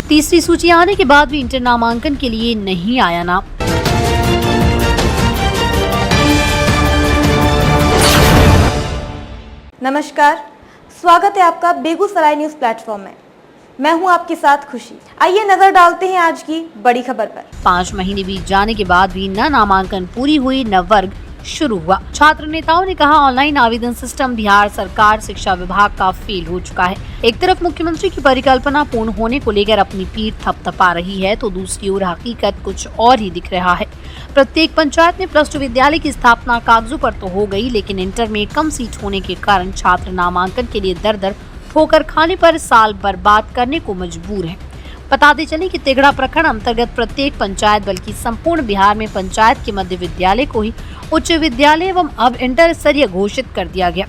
तीसरी सूची आने के बाद भी इंटर नामांकन के लिए नहीं आया नाम। नमस्कार, स्वागत है आपका बेगूसराय न्यूज प्लेटफॉर्म में। मैं हूं आपके साथ खुशी। आइए नजर डालते हैं आज की बड़ी खबर पर। 5 महीने बीत जाने के बाद भी न नामांकन पूरी हुई न वर्ग शुरू हुआ। छात्र नेताओं ने कहा ऑनलाइन आवेदन सिस्टम बिहार सरकार शिक्षा विभाग का फेल हो चुका है। एक तरफ मुख्यमंत्री की परिकल्पना पूर्ण होने को लेकर अपनी पीठ थपथपा रही है तो दूसरी ओर हकीकत कुछ और ही दिख रहा है। प्रत्येक पंचायत में +2 विद्यालय की स्थापना कागजों पर तो हो गई, लेकिन इंटर में कम सीट होने के कारण छात्र नामांकन के लिए दर दर ठोकर खाने पर साल बर्बाद करने को मजबूर है। बताते चले कि तिगड़ा प्रखंड अंतर्गत प्रत्येक पंचायत बल्कि संपूर्ण बिहार में पंचायत के मध्य विद्यालय को ही उच्च विद्यालय एवं अब इंटर स्तरीय घोषित कर दिया गया।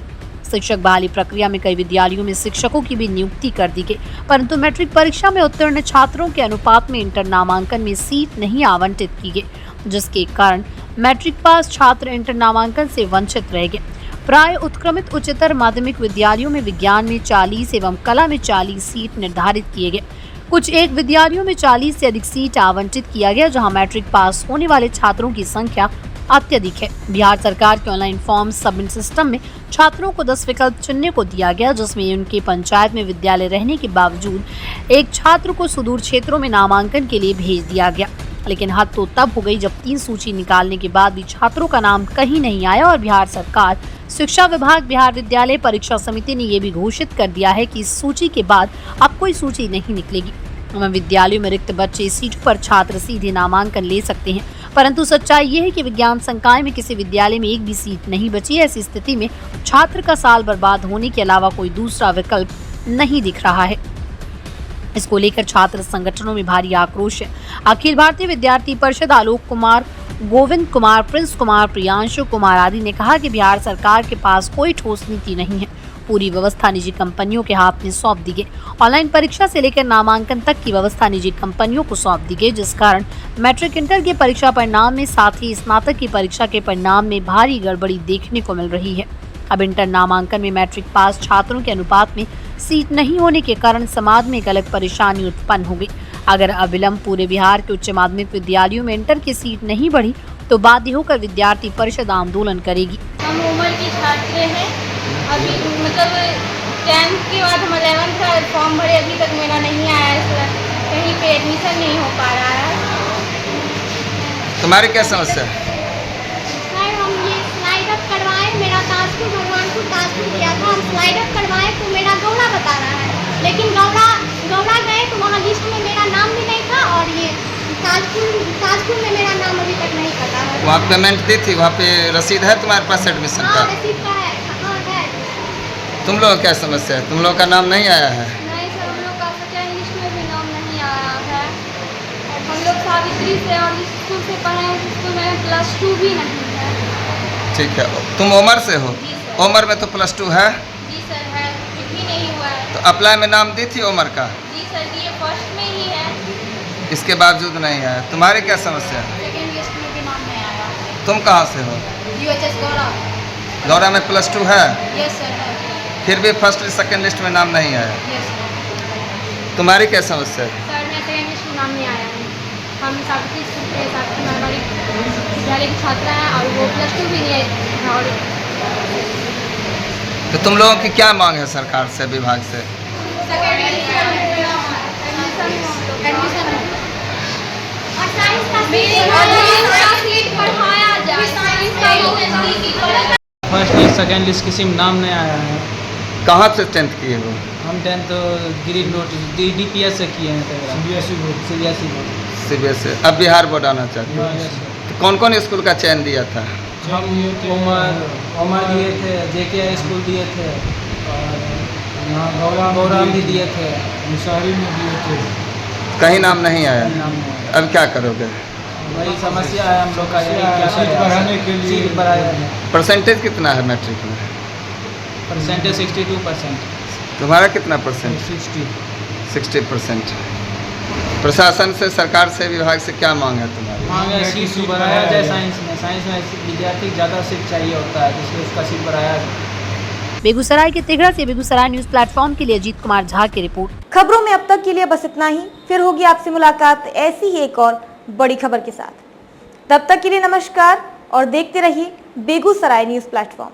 शिक्षक बहाली प्रक्रिया में कई विद्यालयों में शिक्षकों की भी नियुक्ति कर दी गई, परंतु मैट्रिक परीक्षा में उत्तीर्ण छात्रों के अनुपात में इंटर नामांकन में सीट नहीं आवंटित की गई, जिसके कारण मैट्रिक पास छात्र इंटर नामांकन से वंचित रह गए। प्राय उत्क्रमित उच्चतर माध्यमिक विद्यालयों में विज्ञान में 40 एवं कला में 40 सीट निर्धारित किए गए। कुछ एक विद्यालयों में 40 से अधिक सीट आवंटित किया गया, जहां मैट्रिक पास होने वाले छात्रों की संख्या अत्यधिक है। बिहार सरकार के ऑनलाइन फॉर्म सबमिट सिस्टम में छात्रों को 10 विकल्प चुनने को दिया गया, जिसमें उनके पंचायत में विद्यालय रहने के बावजूद एक छात्र को सुदूर क्षेत्रों में नामांकन के लिए भेज दिया गया। लेकिन हद तो तब हो गई जब 3 सूची निकालने के बाद भी छात्रों का नाम कहीं नहीं आया और बिहार सरकार शिक्षा विभाग बिहार विद्यालय परीक्षा समिति ने यह भी घोषित कर दिया है कि इस सूची के बाद अब कोई सूची नहीं निकलेगी। विद्यालयों में रिक्त बचे सीटों पर छात्र सीधे नामांकन ले सकते हैं, परंतु सच्चाई ये है कि विज्ञान संकाय में किसी विद्यालय में एक भी सीट नहीं बची। ऐसी स्थिति में छात्र का साल बर्बाद होने के अलावा कोई दूसरा विकल्प नहीं दिख रहा है। इसको लेकर छात्र संगठनों में भारी आक्रोश है। अखिल भारतीय विद्यार्थी परिषद आलोक कुमार, गोविंद कुमार, प्रिंस कुमार, प्रियांशु कुमार आदि ने कहा कि बिहार सरकार के पास कोई ठोस नीति नहीं है। पूरी व्यवस्था निजी कंपनियों के हाथ में सौंप दी गई। ऑनलाइन परीक्षा से लेकर नामांकन तक की व्यवस्था निजी कंपनियों को सौंप दी गई, जिस कारण मैट्रिक इंटर के परीक्षा परिणाम में साथ ही स्नातक की परीक्षा के परिणाम में भारी गड़बड़ी देखने को मिल रही है। अब इंटर नामांकन में मैट्रिक पास छात्रों के अनुपात में सीट नहीं होने के कारण समाज में एक अलग परेशानी उत्पन्न हो गई। अगर अविलंब पूरे बिहार के उच्च माध्यमिक विद्यालयों में इंटर की सीट नहीं बढ़ी तो बाध्य होकर विद्यार्थी परिषद आंदोलन करेगी। हम उम्र के छात्र हैं। अभी मतलब 10th के बाद हम 11th का फॉर्म भरे, अभी तक मेरा नहीं आया है, कहीं पे एडमिशन नहीं हो पा रहा है। तुम्हारी क्या समस्या है? सर हम ये स्लाइड अप करवाए, मेरा ताजपुर भगवानपुर ताजपुर गया था, हम स्लाइड अप करवाए तो मेरा गौड़ा बता रहा है, लेकिन गौड़ा गए तो वहाँ लिस्ट में मेरा नाम भी नहीं था और ये ताजपुर में मेरा नाम अभी तक नहीं पता है। वहाँ पेमेंट दी थी, वहाँ पे रसीद है तुम्हारे पास एडमिशन का? हाँ रसीद का है। हाँ है। तुम लोग क्या समस्या है? तुम लोग का नाम नहीं आया है? नहीं सर, हम लोग का सेकेंड लिस्ट में भी नाम नहीं आया है और हम लोग सावित्री से और इस स्कूल से पढ़े हैं, स्कूल में +2 भी नहीं है। ठीक है, तुम उमर से हो? उमर में तो +2 है? जी सर है, कुछ भी नहीं हुआ है। तो अप्लाई में नाम दी थी उमर का? जी सर ये फर्स्ट में ही है। इसके बावजूद नहीं आया। तुम्हारी क्या समस्या है? सेकेंड लिस्ट में भी नाम नहीं आया। तुम कहाँ से हो? UHS गौड़ा। गौड़ा में +2 है? यस सर है। फिर भी फर्स्ट लिस्ट सेकेंड लिस्ट में नाम नहीं आया। Yes sir. तुम्हारी क्या समस्या है? सर मैं सेकेंड लिस्ट में नाम नहीं आया है। हम सावित्री स्कूल के सावित्री मारवाड़ी विद्यालय के छात्र हैं और वो +2 भी नहीं है। और तो तुम लोगों की क्या मांग है सरकार से, विभाग से? फर्स्ट लिस्ट सेकेंड लिस्ट किसी में नाम नहीं आया है। कहाँ से 10th किए हो? हम 10th गिरिड नोटिस DPS से किए हैं। CBSE board. CBSE। अब बिहार बोर्ड आना चाहते हो? तो कौन कौन स्कूल का चयन दिया था? हम उमर दिए थे, JK स्कूल दिए थे और यहाँ गौराम भी दिए थे, मुशारी में दिए थे। कहीं नाम नहीं आया? नाम नहीं आया। अब क्या करोगे? वही समस्या है हम लोग का, सीट बढ़ाने के लिए सीट बढ़ाया। परसेंटेज कितना है मैट्रिक में? परसेंटेज 62%। तुम्हारा कितना परसेंट? 60%। प्रशासन से, सरकार से, विभाग से क्या मांग है तुम्हारी? मांग है सीट बढ़ाया जाए साइंस में। साइंस में विद्यार्थी ज़्यादा सीट चाहिए होता है, जिसलिए उसका सीट बढ़ाया जाए। बेगूसराय के तिघड़ा से बेगूसराय न्यूज प्लेटफॉर्म के लिए अजीत कुमार झा की रिपोर्ट। खबरों में अब तक के लिए बस इतना ही। फिर होगी आपसे मुलाकात ऐसी ही एक और बड़ी खबर के साथ। तब तक के लिए नमस्कार और देखते रहिए बेगूसराय न्यूज प्लेटफॉर्म।